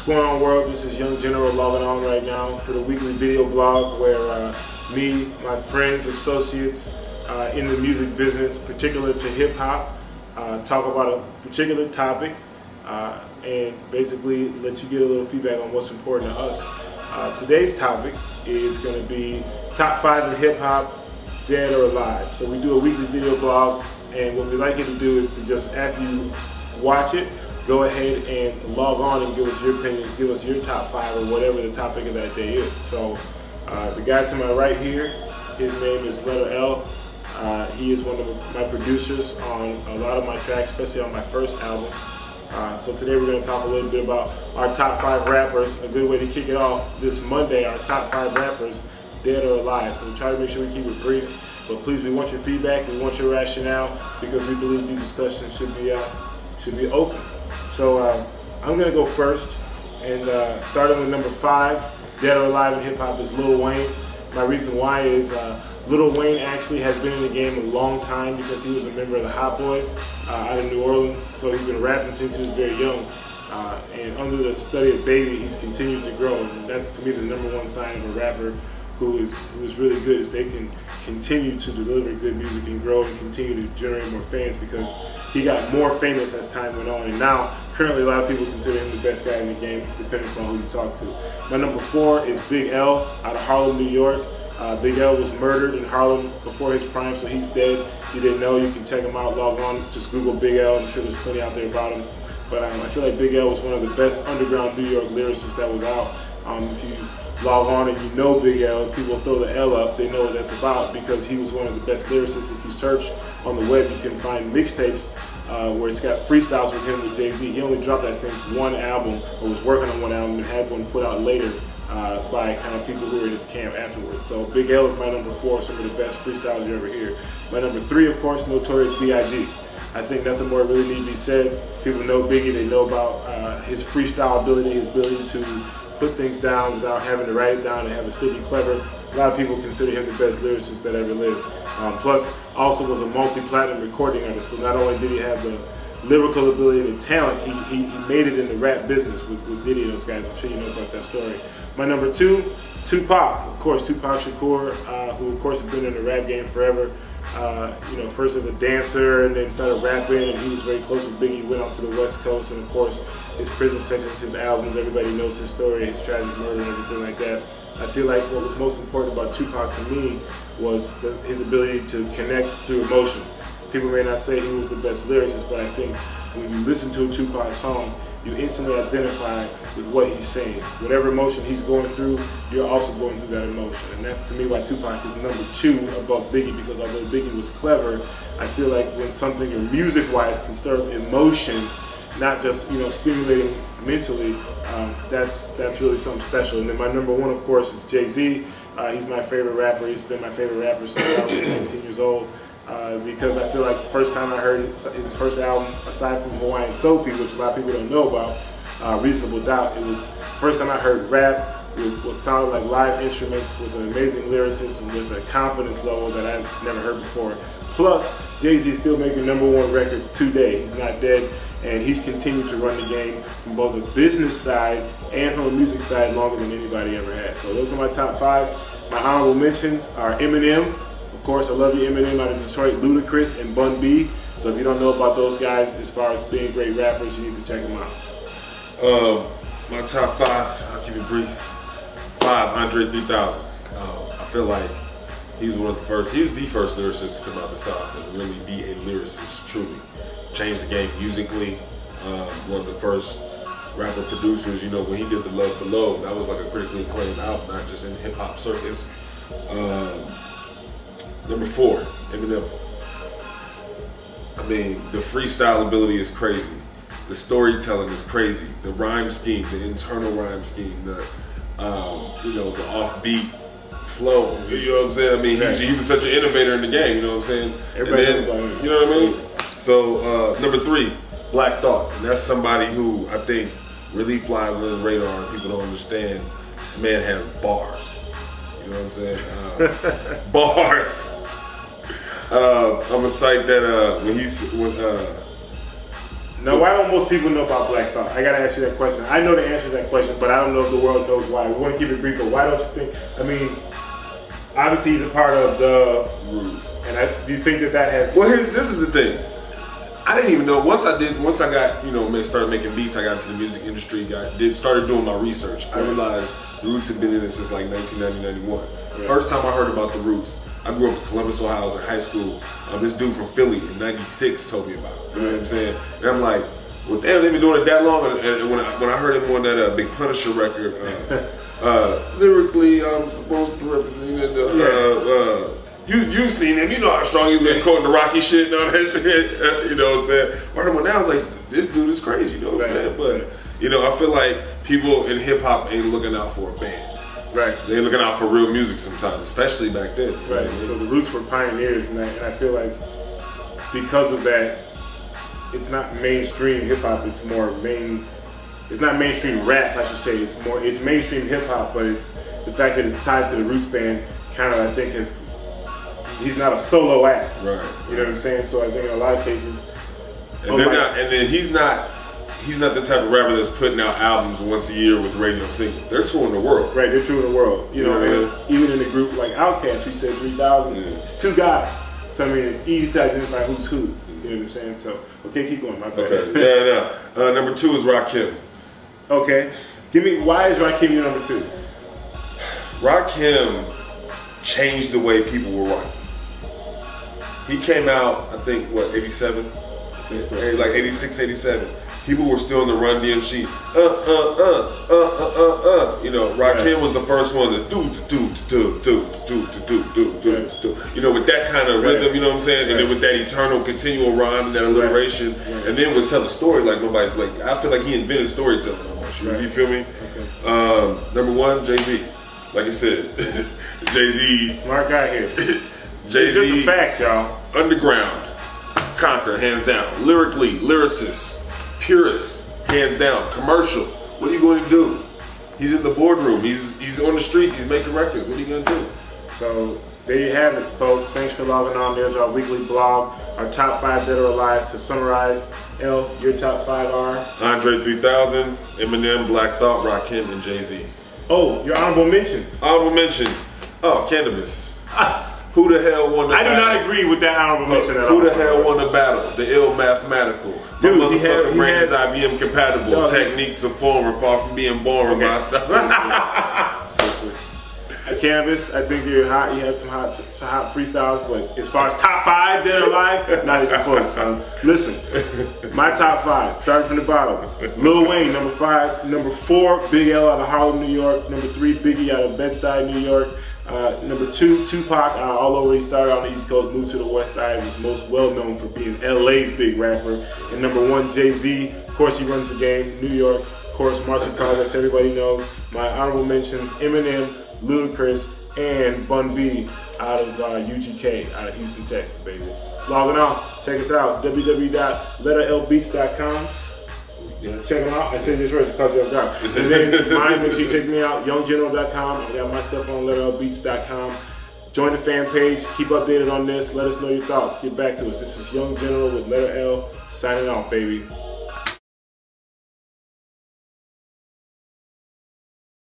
going on, world? This is Young General logging on right now for the weekly video blog where me, my friends, associates in the music business, particular to hip hop, talk about a particular topic and basically let you get a little feedback on what's important to us. Today's topic is going to be top 5 in hip hop, dead or alive. So we do a weekly video blog, and what we like you to do is to just, after you watch it, go ahead and log on and give us your opinion, give us your top 5 or whatever the topic of that day is. So the guy to my right here, his name is Letter L. He is one of my producers on a lot of my tracks, especially on my first album. So today we're going to talk a little bit about our top 5 rappers. A good way to kick it off this Monday, our top 5 rappers, dead or alive. So we try to make sure we keep it brief, but please, we want your feedback, we want your rationale, because we believe these discussions should be open. So I'm going to go first, and starting with number 5, dead or alive in hip hop, is Lil Wayne. My reason why is Lil Wayne actually has been in the game a long time because he was a member of the Hot Boys out of New Orleans. So he's been rapping since he was very young. And under the study of Baby, he's continued to grow. And that's, to me, the #1 sign of a rapper who is really good, is they can continue to deliver good music and grow and continue to generate more fans, because he got more famous as time went on. And now, currently, a lot of people consider him the best guy in the game, depending upon who you talk to. My number 4 is Big L out of Harlem, New York. Big L was murdered in Harlem before his prime, so he's dead. If you didn't know, you can check him out, log on, just Google Big L. I'm sure there's plenty out there about him. But I feel like Big L was one of the best underground New York lyricists that was out. If you log on and you know Big L, people throw the L up, they know what that's about, because he was one of the best lyricists. If you search on the web, you can find mixtapes where it's got freestyles with him with Jay-Z. He only dropped, I think, 1 album, or was working on 1 album, and had one put out later by kind of people who were in his camp afterwards. So Big L is my number 4, some of the best freestyles you ever hear. My number 3, of course, Notorious B.I.G. I think nothing more really need to be said. People know Biggie, they know about his freestyle ability, his ability to put things down without having to write it down and have it still be clever. A lot of people consider him the best lyricist that ever lived. Plus, also was a multi-platinum recording artist, so not only did he have the lyrical ability and the talent, he made it in the rap business with Diddy and those guys. I'm sure you know about that story. My number 2, Tupac. Of course, Tupac Shakur, who of course has been in the rap game forever. You know, first as a dancer and then started rapping, and he was very close with Biggie, went out to the West Coast, and of course his prison sentence, his albums, everybody knows his story, his tragic murder and everything like that. I feel like what was most important about Tupac to me was his ability to connect through emotion. People may not say he was the best lyricist, but I think when you listen to a Tupac song, you instantly identify with what he's saying. Whatever emotion he's going through, you're also going through that emotion. And that's, to me, why Tupac is number 2 above Biggie, because although Biggie was clever, I feel like when something music-wise can stir up emotion, not just, you know, stimulating mentally, that's really something special. And then my number 1, of course, is Jay-Z. He's my favorite rapper. He's been my favorite rapper since I was 17 years old. Because I feel like the first time I heard his first album, aside from Hawaiian Sophie, which a lot of people don't know about, Reasonable Doubt, it was the first time I heard rap with what sounded like live instruments, with an amazing lyricist and with a confidence level that I've never heard before. Plus, Jay-Z's still making #1 records today. He's not dead, and he's continued to run the game from both a business side and from a music side longer than anybody ever has. So those are my top 5. My honorable mentions are Eminem. Of course, I love you, Eminem out of Detroit, Ludacris, and Bun B. So if you don't know about those guys, as far as being great rappers, you need to check them out. My top 5, I'll keep it brief. 5, Andre 3000. I feel like he was the first lyricist to come out of the South and really be a lyricist, truly. Changed the game musically. One of the first rapper producers, you know, when he did The Love Below, that was like a critically acclaimed album, not just in hip hop circus. Number 4, Eminem. I mean, the freestyle ability is crazy. The storytelling is crazy. The rhyme scheme, the internal rhyme scheme, the you know, the offbeat flow. You know what I'm saying? I mean, he was such an innovator in the game. You know what I'm saying? Everybody knows about him. You know what I mean? So number 3, Black Thought, and that's somebody who I think really flies under the radar and people don't understand. This man has bars. You know what I'm saying? Bars. I'm gonna cite that when Now, why don't most people know about Black Thought? I gotta ask you that question. I know the answer to that question, but I don't know if the world knows why. We want to keep it brief, but why don't you think? I mean, obviously he's a part of the Roots. And do you think that has? Well, this is the thing. I didn't even know once I got started making beats. I got into the music industry. Started doing my research. I realized the Roots had been in it since like 1990, 91. The first time I heard about the Roots, I grew up in Columbus, Ohio. I was in high school. This dude from Philly in '96 told me about it. You know what I'm saying? And I'm like, well, damn, they've been doing it that long. And when I heard him on that Big Punisher record, lyrically, I'm supposed to represent You've seen him, you know how strong he's been quoting the Rocky shit and all that shit, you know what I'm saying? I heard him now, I was like, this dude is crazy, you know what I'm saying? But, you know, I feel like people in hip hop ain't looking out for a band. Right. They're looking out for real music sometimes, especially back then. Right, so the Roots were pioneers, and I feel like because of that, it's not mainstream hip hop, it's not mainstream rap, I should say. It's mainstream hip hop, but it's the fact that it's tied to the Roots band kind of, I think, he's not a solo act. Right. You know what I'm saying? So I think in a lot of cases, and he's not the type of rapper that's putting out albums once a year with radio singles. They're touring the world. Right, they're touring the world. You know, and even in a group like Outkast, we said 3,000. It's two guys. So I mean, it's easy to identify who's who. You know what I'm saying? So okay, keep going. My bad. Okay. Number 2 is Rakim. Okay, why is Rakim your number 2? Rakim changed the way people were writing. He came out, I think, 87? I think so. Like 86, 87. People were still in the Run DMC. You know, Rakim was the first one that's do. You know, with that kind of rhythm, you know what I'm saying? And then with that eternal, continual rhyme and that alliteration. And then would tell a story like nobody, like, I feel like he invented storytelling almost. You feel me? Number 1, Jay-Z. Like I said, Jay-Z. Smart guy here. Jay-Z. It's just a fact, y'all. Underground. Conquer, hands down. Lyrically, lyricist. Purist, hands down. Commercial. What are you going to do? He's in the boardroom. He's on the streets. He's making records. What are you going to do? So there you have it, folks. Thanks for logging on. There's our weekly blog. Our top 5 dead or alive. To summarize, L, your top 5 are? Andre 3000, Eminem, Black Thought, Rakim, and Jay-Z. Oh, your honorable mentions. Honorable mention. Oh, Cannabis. Who the hell won the battle? I do not agree with that honorable mention at all. Who the hell won the battle? The ill mathematical. Dude, my motherfucking brain is had IBM compatible. No, techniques of former, far from being born. Okay. My stuff. Seriously. Cannabis, I think you're hot. You had some hot freestyles, but as far as top 5 dead or alive, not even close, son. Listen, my top 5, starting from the bottom. Lil Wayne, number 5. Number 4, Big L out of Harlem, New York. Number 3, Biggie out of Bed-Stuy, New York. Number 2, Tupac, all over. He started on the East Coast, moved to the West Side, was most well known for being LA's big rapper. And number 1, Jay-Z. Of course, he runs the game, New York. Of course, Marcy Projects, everybody knows. My honorable mentions, Eminem, Ludacris, and Bun B out of UGK, out of Houston, Texas, baby. It's logging on. Check us out, www.letterlbeats.com. Yeah. Check them out. I said this right, I called you off guard. And then mine, make sure you check me out, younggeneral.com. I got my stuff on letterlbeats.com. Join the fan page. Keep updated on this. Let us know your thoughts. Get back to us. This is Young General with Letter L signing off, baby.